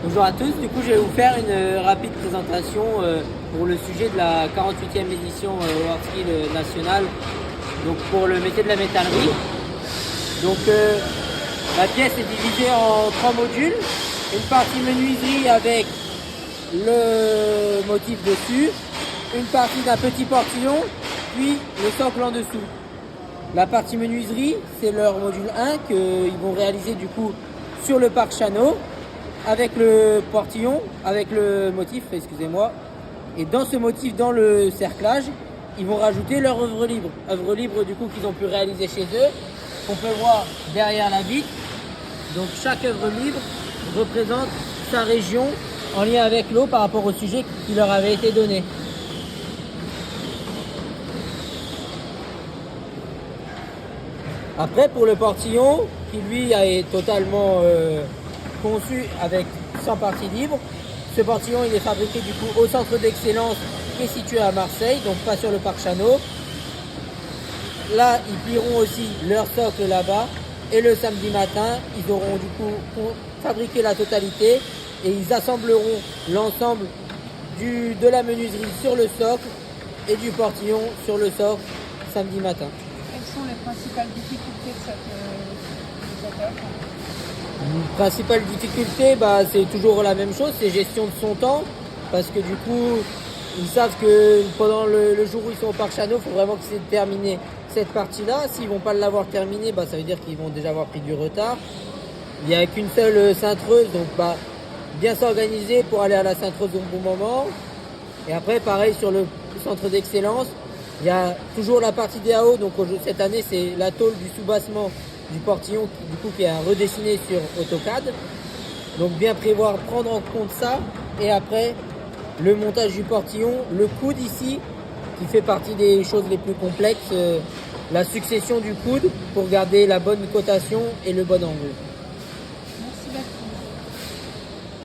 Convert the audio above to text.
Bonjour à tous, du coup je vais vous faire une rapide présentation pour le sujet de la 48e édition Worldskills nationale, donc pour le métier de la métallerie. Donc la pièce est divisée en 3 modules, une partie menuiserie avec le motif dessus, une partie d'un petit portillon, puis le socle en dessous. La partie menuiserie, c'est leur module 1 qu'ils vont réaliser du coup sur le parc Chano, avec le portillon, avec le motif, excusez-moi. Et dans ce motif, dans le cerclage, ils vont rajouter leur œuvre libre. Œuvre libre du coup qu'ils ont pu réaliser chez eux, qu'on peut voir derrière la vitre. Donc chaque œuvre libre représente sa région en lien avec l'eau par rapport au sujet qui leur avait été donné. Après, pour le portillon, qui lui est totalement conçu avec 100 parties libres, ce portillon il est fabriqué du coup au centre d'excellence qui est situé à Marseille, donc pas sur le parc Chano. Là, ils plieront aussi leur socle là-bas et le samedi matin, ils auront du coup fabriqué la totalité et ils assembleront l'ensemble de la menuiserie sur le socle et du portillon sur le socle samedi matin. Quelles sont les principales difficultés de cette œuvre? Principale difficulté, c'est toujours la même chose, c'est gestion de son temps, parce que du coup, ils savent que pendant le jour où ils sont au parc Chano, il faut vraiment qu'ils aient terminé cette partie-là. S'ils ne vont pas l'avoir terminée, ça veut dire qu'ils vont déjà avoir pris du retard. Il n'y a qu'une seule cintreuse, donc bien s'organiser pour aller à la cintreuse au bon moment. Et après, pareil, sur le centre d'excellence, il y a toujours la partie DAO, donc cette année, c'est la tôle du soubassement du portillon qui est redessiné sur AutoCAD. Donc bien prévoir, prendre en compte ça. Et après, le montage du portillon, le coude ici, qui fait partie des choses les plus complexes, la succession du coude pour garder la bonne cotation et le bon angle.